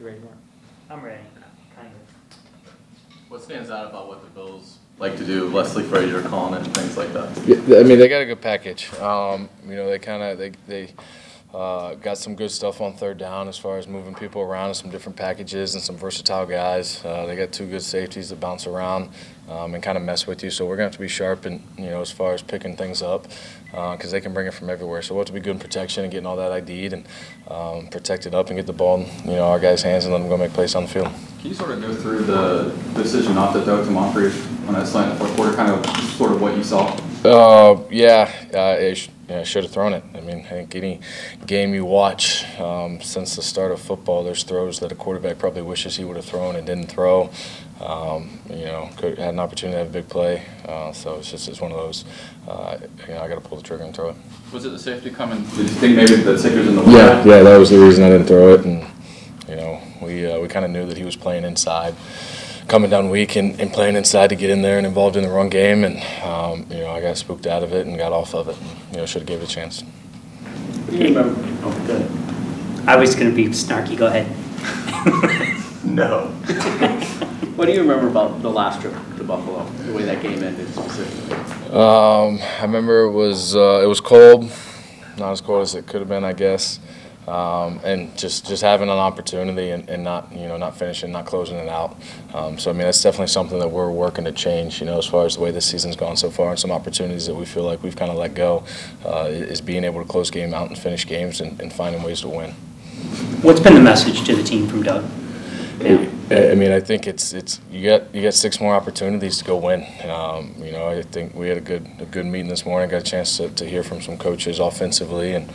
You ready for it? I'm ready, kind of. What stands out about what the Bills like to do? Leslie Frazier calling it and things like that. Yeah, I mean, they got a good package. They got some good stuff on third down as far as moving people around and some different packages and some versatile guys. They got two good safeties that bounce around and kind of mess with you. So we're going to have to be sharp and as far as picking things up because they can bring it from everywhere. So we'll have to be good in protection and getting all that ID'd and protect it up and get the ball in our guys' hands and let them go make plays on the field. Can you sort of go through the decision not to throw to Moncrief on that slant in the fourth quarter, kind of sort of what you saw? I should have thrown it. I mean, I think any game you watch since the start of football, there's throws that a quarterback probably wishes he would have thrown and didn't throw. Had an opportunity to have a big play. So it's one of those. I got to pull the trigger and throw it. Was it the safety coming? Did you think maybe the safety's in the way? Yeah, that was the reason I didn't throw it. And we kind of knew that he was playing inside, coming down weak and playing inside to get in there and involved in the run game. And I got spooked out of it and got off of it. And, should have gave it a chance. Oh, good. I was going to be snarky. Go ahead. No. What do you remember about the last trip to Buffalo, the way that game ended specifically? I remember it was cold, not as cold as it could have been, I guess, and just having an opportunity and not finishing, not closing it out. So I mean that's definitely something that we're working to change. As far as the way this season's gone so far, and some opportunities that we feel like we've kind of let go, is being able to close game out and finish games and finding ways to win. What's been the message to the team from Doug? Yeah. I mean, I think it's you got 6 more opportunities to go win. I think we had a good meeting this morning. Got a chance to hear from some coaches offensively, and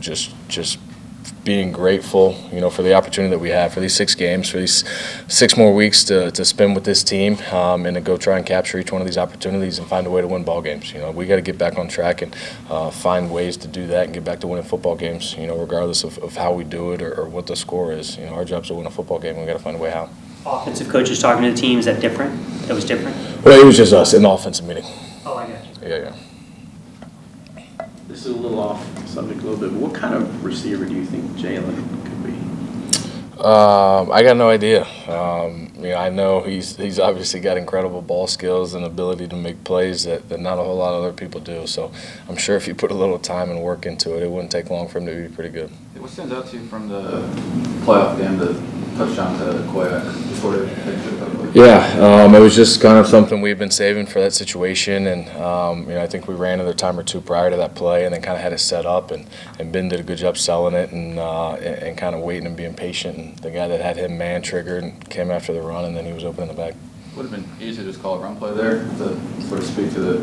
just being grateful, for the opportunity that we have for these 6 games, for these 6 more weeks to spend with this team, and to go try and capture each one of these opportunities and find a way to win ball games. We got to get back on track and find ways to do that and get back to winning football games. Regardless of how we do it or what the score is. Our job's to win a football game. We got to find a way how. Offensive coaches talking to the team, is that different? That was different? Well, it was just us in the offensive meeting. Oh, I got you. Yeah. This is a little off subject a little bit, but what kind of receiver do you think Jalen could be? I got no idea. I know he's obviously got incredible ball skills and ability to make plays that not a whole lot of other people do. So I'm sure if you put a little time and work into it, it wouldn't take long for him to be pretty good. What stands out to you from the playoff game, the touchdown to Koyak? Yeah, it was just kind of something we've been saving for that situation, and I think we ran another time or two prior to that play, and then kind of had it set up, and Ben did a good job selling it and kind of waiting and being patient. And the guy that had him man triggered and came after the run, and then he was open in the back. Would have been easy to just call a run play there to sort of speak to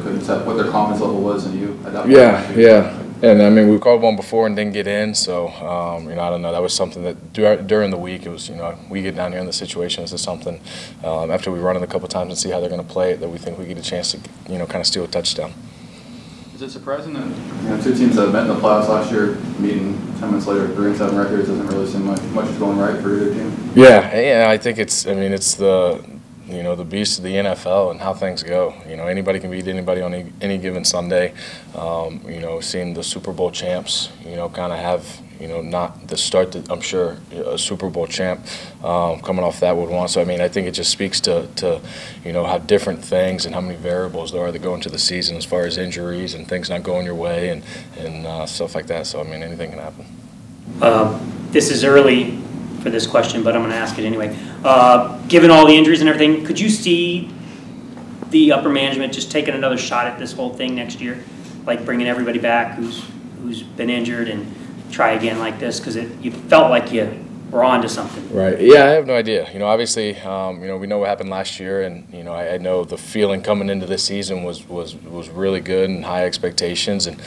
what their confidence level was in you at that point. Yeah. And I mean, we called one before and didn't get in, so I don't know. That was something that during the week it was. We get down here in the situation. This is something after we run it a couple times and see how they're going to play it that we think we get a chance to kind of steal a touchdown. Is it surprising that 2 teams that met in the playoffs last year meeting 10 minutes later, 3-7 records doesn't really seem like much is going right for either team? Yeah. I think it's the beast of the NFL and how things go. Anybody can beat anybody on any given Sunday. Seeing the Super Bowl champs, kind of have, not the start that I'm sure a Super Bowl champ coming off that would want. So, I mean, I think it just speaks to how different things and how many variables there are that go into the season as far as injuries and things not going your way and stuff like that. So, I mean, anything can happen. This is early for this question, but I'm going to ask it anyway. Given all the injuries and everything, could you see the upper management just taking another shot at this whole thing next year, like bringing everybody back who's been injured and try again like this? Because you felt like you were on to something. Right. Yeah, I have no idea. Obviously, we know what happened last year, and I know the feeling coming into this season was really good and high expectations, and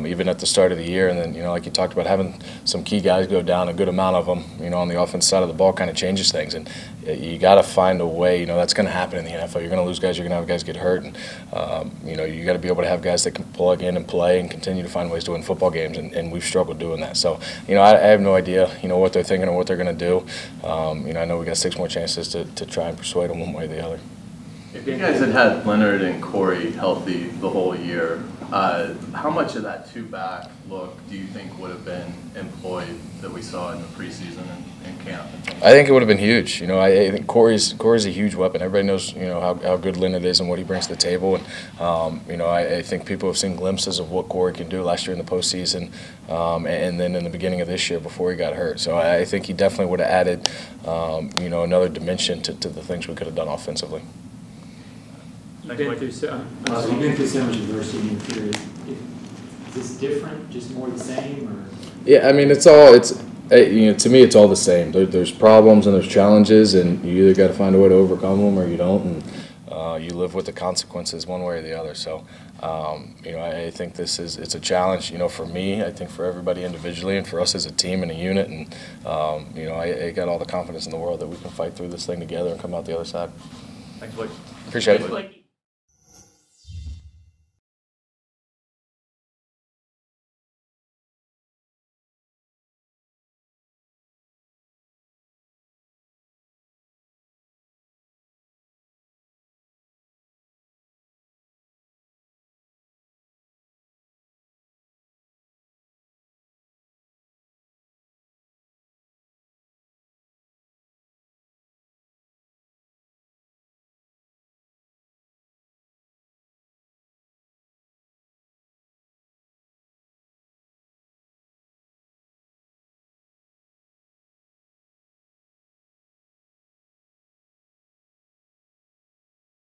even at the start of the year, and then like you talked about, having some key guys go down, a good amount of them, on the offense side of the ball, kind of changes things, and you got to find a way. That's going to happen in the NFL. You're going to lose guys. You're going to have guys get hurt, and you got to be able to have guys that can plug in and play and continue to find ways to win football games, and we've struggled doing that. So I have no idea what they're thinking or what they're going to do. I know we got 6 more chances to try and persuade them one way or the other. If you guys had Leonard and Corey healthy the whole year, How much of that two-back look do you think would have been employed that we saw in the preseason and camp? I think it would have been huge. You know, I think Corey's a huge weapon. Everybody knows, you know, how good Leonard is and what he brings to the table. And, you know, I think people have seen glimpses of what Corey can do last year in the postseason and then in the beginning of this year before he got hurt. So I think he definitely would have added, you know, another dimension to the things we could have done offensively. You've been through so much adversity in your career. Is this different, just more the same, or? Yeah, I mean, you know, to me, it's all the same. There's problems and there's challenges, and you either got to find a way to overcome them or you don't, and you live with the consequences one way or the other. So, you know, I think it's a challenge, you know, for me, I think for everybody individually, and for us as a team and a unit, and, you know, I got all the confidence in the world that we can fight through this thing together and come out the other side. Thanks, Blake. Appreciate it.